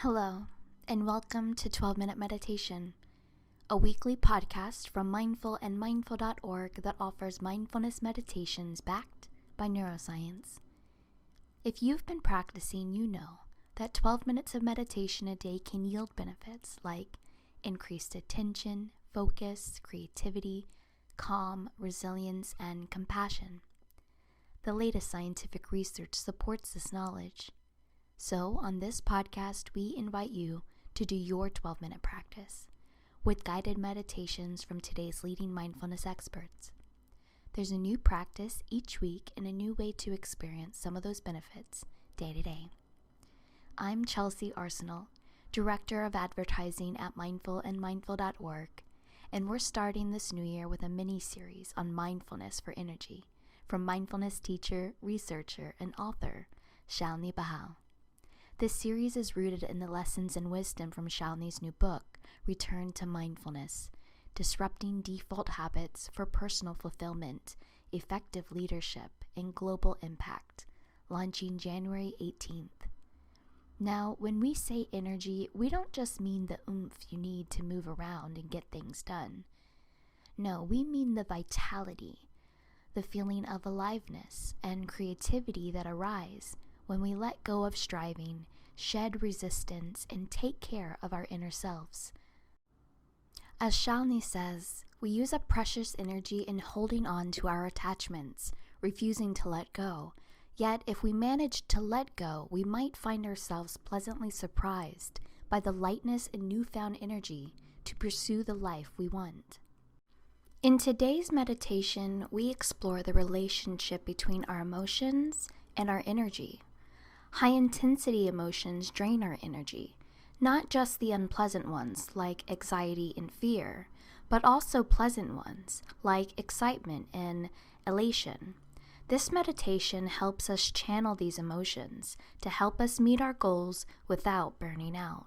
Hello, and welcome to 12-Minute Meditation, a weekly podcast from mindful.org that offers mindfulness meditations backed by neuroscience. If you've been practicing, you know that 12 minutes of meditation a day can yield benefits like increased attention, focus, creativity, calm, resilience, and compassion. The latest scientific research supports this knowledge. So, on this podcast, we invite you to do your 12-minute practice with guided meditations from today's leading mindfulness experts. There's a new practice each week and a new way to experience some of those benefits day to day. I'm Chelsea Arsenal, Director of Advertising at mindful.org, and we're starting this new year with a mini-series on mindfulness for energy from mindfulness teacher, researcher, and author Shalini Bahl. This series is rooted in the lessons and wisdom from Shalini's new book, Return to Mindfulness, Disrupting Default Habits for Personal Fulfillment, Effective Leadership, and Global Impact, launching January 18th. Now, when we say energy, we don't just mean the oomph you need to move around and get things done. No, we mean the vitality, the feeling of aliveness and creativity that arise when we let go of striving, shed resistance, and take care of our inner selves. As Shalini says, we use up precious energy in holding on to our attachments, refusing to let go. Yet, if we manage to let go, we might find ourselves pleasantly surprised by the lightness and newfound energy to pursue the life we want. In today's meditation, we explore the relationship between our emotions and our energy. High-intensity emotions drain our energy, not just the unpleasant ones like anxiety and fear, but also pleasant ones like excitement and elation. This meditation helps us channel these emotions to help us meet our goals without burning out.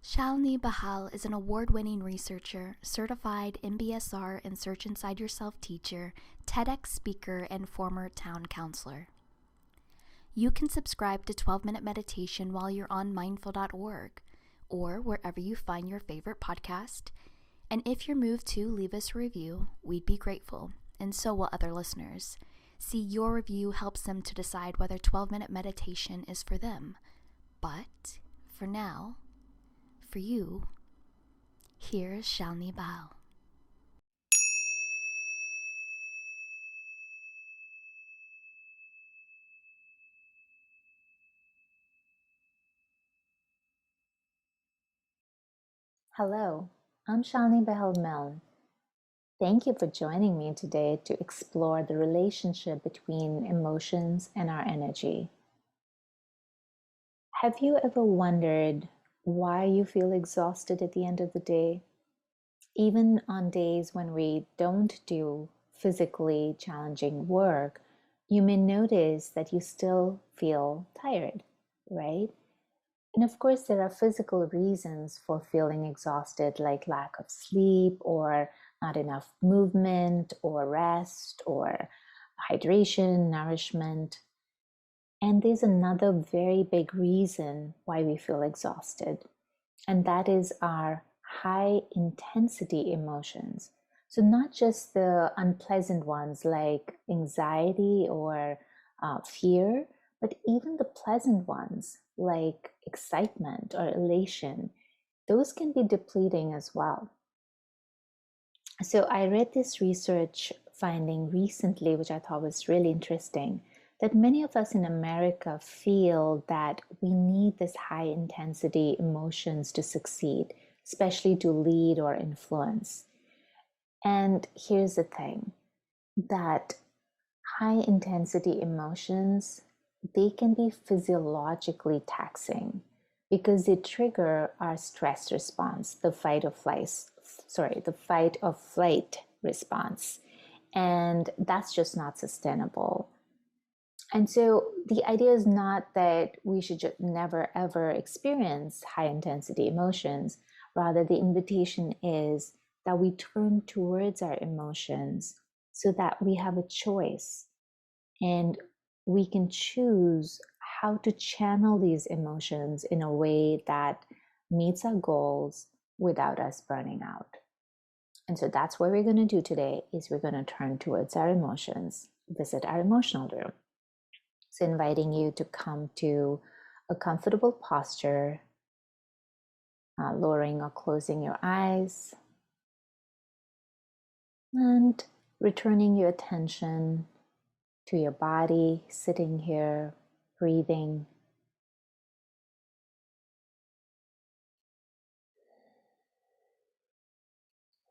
Shalini Bahl is an award-winning researcher, certified MBSR and Search Inside Yourself teacher, TEDx speaker, and former town councilor. You can subscribe to 12-Minute Meditation while you're on mindful.org or wherever you find your favorite podcast. And if you're moved to leave us a review, we'd be grateful, and so will other listeners. See, your review helps them to decide whether 12-Minute Meditation is for them. But for now, for you, here's Shalini Bahl. Hello, I'm Shalini Bahl. Thank you for joining me today to explore the relationship between emotions and our energy. Have you ever wondered why you feel exhausted at the end of the day? Even on days when we don't do physically challenging work, you may notice that you still feel tired, right? And of course, there are physical reasons for feeling exhausted, like lack of sleep or not enough movement or rest or hydration, nourishment. And there's another very big reason why we feel exhausted, and that is our high intensity emotions. So, not just the unpleasant ones like anxiety or fear, but even the pleasant ones like excitement or elation, those can be depleting as well. So I read this research finding recently, which I thought was really interesting, that many of us in America feel that we need this high intensity emotions to succeed, especially to lead or influence. And here's the thing, that high intensity emotions, they can be physiologically taxing because they trigger our stress response, the fight or flight response. And that's just not sustainable. And so the idea is not that we should just never ever experience high intensity emotions. Rather, the invitation is that we turn towards our emotions so that we have a choice and we can choose how to channel these emotions in a way that meets our goals without us burning out. And so that's what we're going to do today is we're going to turn towards our emotions, visit our emotional room. So inviting you to come to a comfortable posture, lowering or closing your eyes, and returning your attention to your body, sitting here, breathing.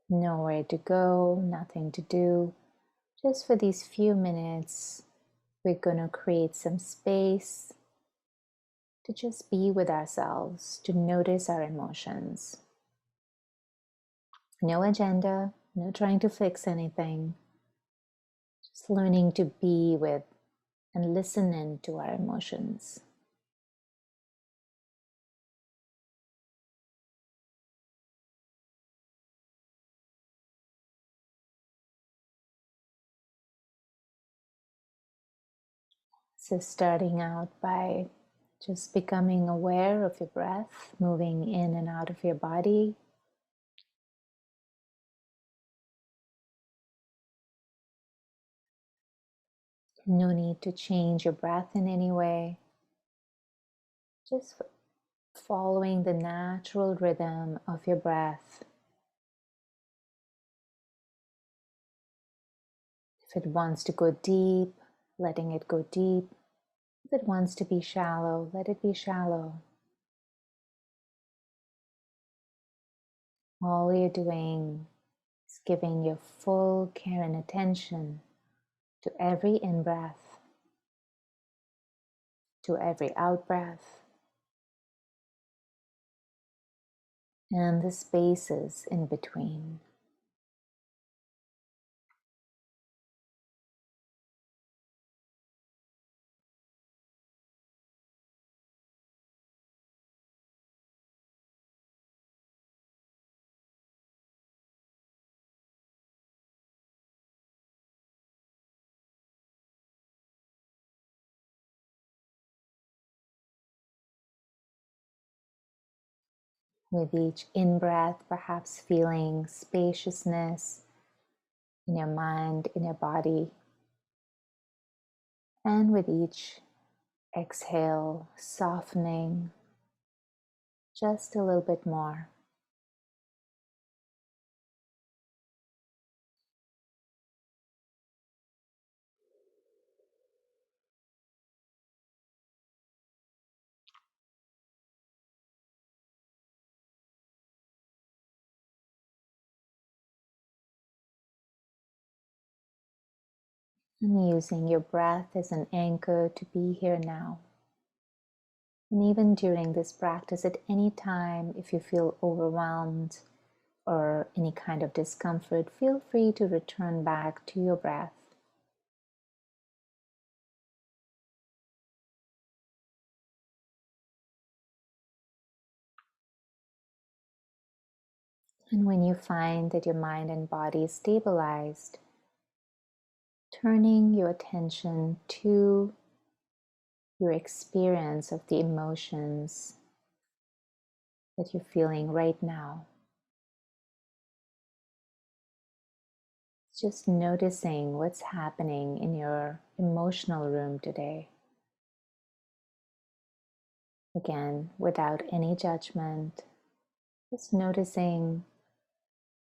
Nowhere to go, nothing to do. Just for these few minutes, we're going to create some space to just be with ourselves, to notice our emotions. No agenda, no trying to fix anything. Just learning to be with and listen in to our emotions. So starting out by just becoming aware of your breath, moving in and out of your body. No need to change your breath in any way. Just following the natural rhythm of your breath. If it wants to go deep, letting it go deep. If it wants to be shallow, let it be shallow. All you're doing is giving your full care and attention to every in-breath, to every out-breath, and the spaces in between. With each in-breath, perhaps feeling spaciousness in your mind, in your body. And with each exhale, softening just a little bit more. And using your breath as an anchor to be here now. And even during this practice, at any time, if you feel overwhelmed or any kind of discomfort, feel free to return back to your breath. And when you find that your mind and body is stabilized, turning your attention to your experience of the emotions that you're feeling right now. Just noticing what's happening in your emotional room today. Again, without any judgment, just noticing,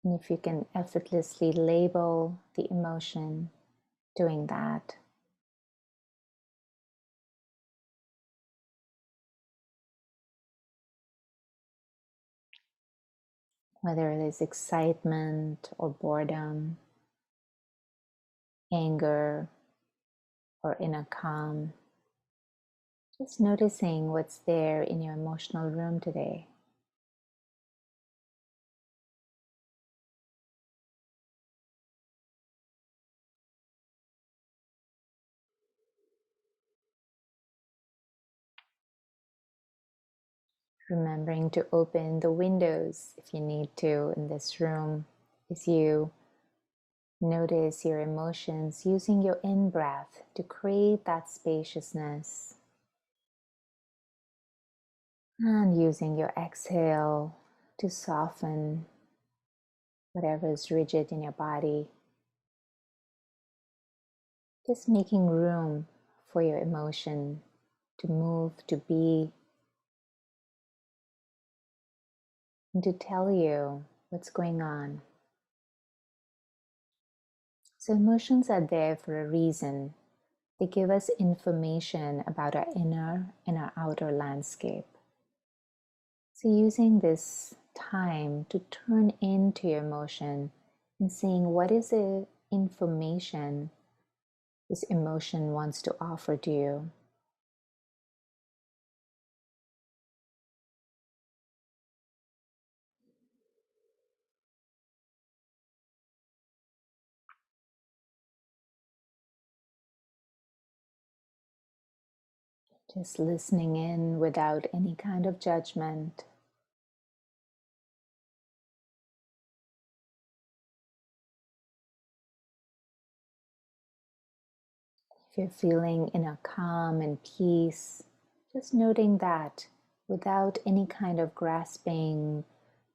and if you can effortlessly label the emotion, doing that. Whether it is excitement or boredom, anger or inner calm, just noticing what's there in your emotional room today. Remembering to open the windows if you need to in this room as you notice your emotions, using your in-breath to create that spaciousness. And using your exhale to soften whatever is rigid in your body. Just making room for your emotion to move, to be, and to tell you what's going on. So emotions are there for a reason. They give us information about our inner and our outer landscape. So using this time to turn into your emotion and seeing what is the information this emotion wants to offer to you. Just listening in without any kind of judgment. If you're feeling inner calm and peace, just noting that without any kind of grasping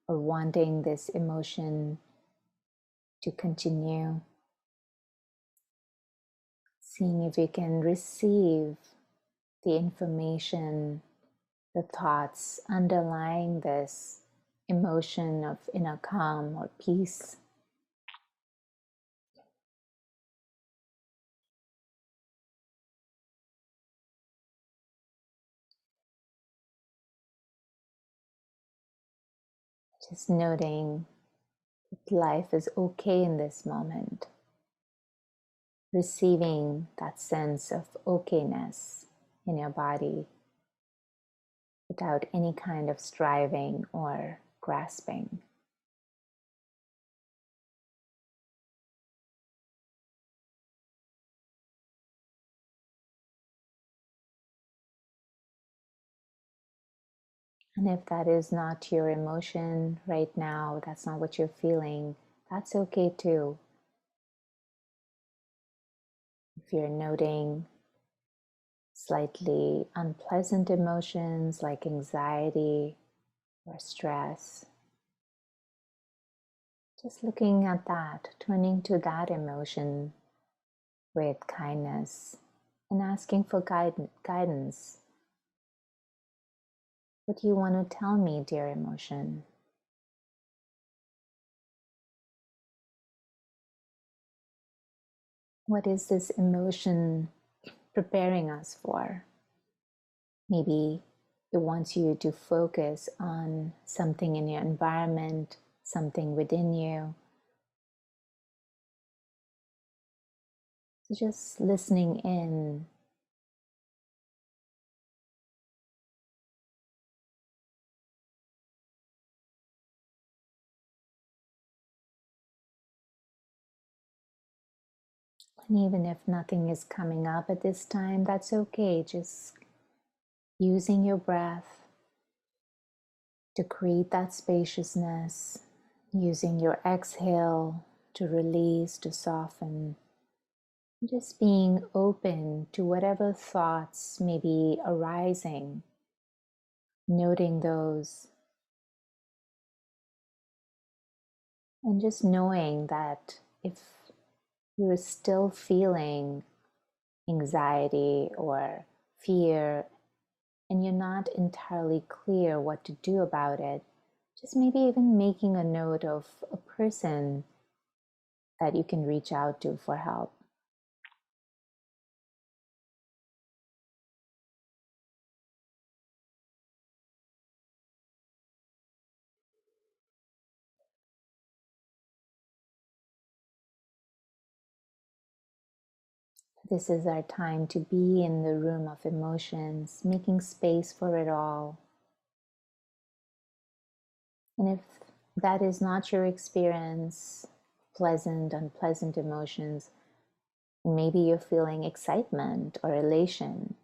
or wanting this emotion to continue. Seeing if you can receive the information, the thoughts underlying this emotion of inner calm or peace. Just noting that life is okay in this moment. Receiving that sense of okayness in your body without any kind of striving or grasping. And if that is not your emotion right now, that's not what you're feeling, that's okay too. If you're noting slightly unpleasant emotions like anxiety or stress, just looking at that, turning to that emotion with kindness and asking for guidance. What do you want to tell me, dear emotion? What is this emotion preparing us for? Maybe it wants you to focus on something in your environment, something within you. So just listening in. And even if nothing is coming up at this time, that's okay. Just using your breath to create that spaciousness, using your exhale to release, to soften. Just being open to whatever thoughts may be arising, noting those, and just knowing that if you're still feeling anxiety or fear and you're not entirely clear what to do about it, just maybe even making a note of a person that you can reach out to for help. This is our time to be in the room of emotions, making space for it all. And if that is not your experience, pleasant, unpleasant emotions, and maybe you're feeling excitement or elation,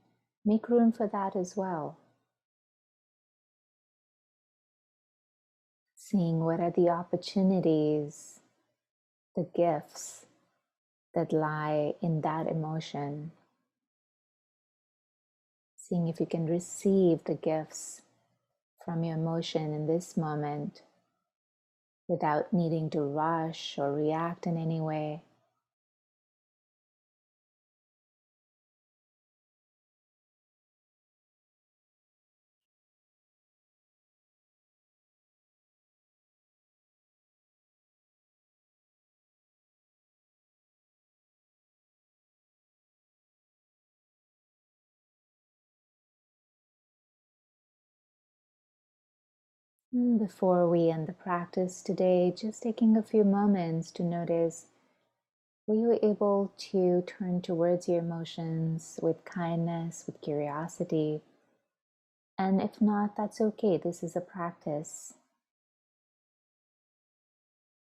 make room for that as well. Seeing what are the opportunities, the gifts that lie in that emotion. Seeing if you can receive the gifts from your emotion in this moment without needing to rush or react in any way. Before we end the practice today, just taking a few moments to notice, were you able to turn towards your emotions with kindness, with curiosity? And if not, that's okay. This is a practice.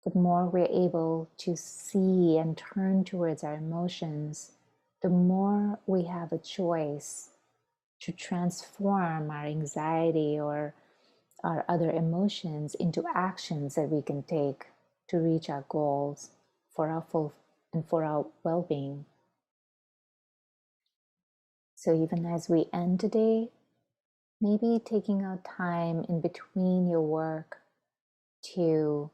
The more we're able to see and turn towards our emotions, the more we have a choice to transform our anxiety or our other emotions into actions that we can take to reach our goals for our full and for our well-being. So even as we end today, maybe taking out time in between your work to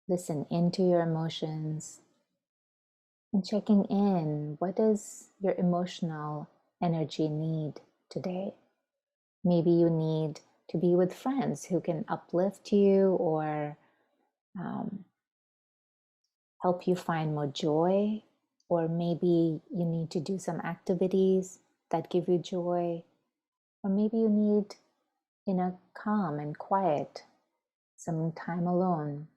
listen into your emotions and checking in. What does your emotional energy need today? Maybe you need to be with friends who can uplift you or help you find more joy, or maybe you need to do some activities that give you joy, or maybe you need calm and quiet, some time alone.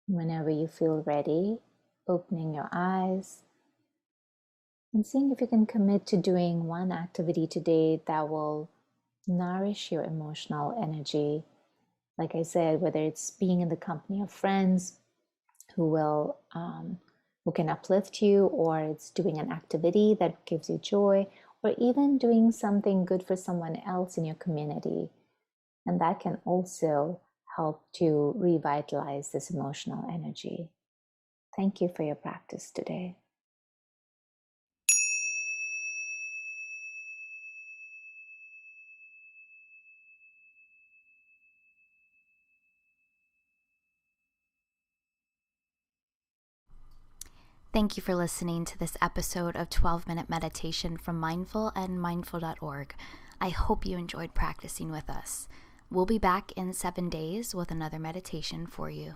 Whenever you feel ready, opening your eyes and seeing if you can commit to doing one activity today that will nourish your emotional energy. Like I said, whether it's being in the company of friends who can uplift you, or it's doing an activity that gives you joy, or even doing something good for someone else in your community. And that can also help to revitalize this emotional energy. Thank you for your practice today. Thank you for listening to this episode of 12-Minute Meditation from Mindful and Mindful.org. I hope you enjoyed practicing with us. We'll be back in 7 days with another meditation for you.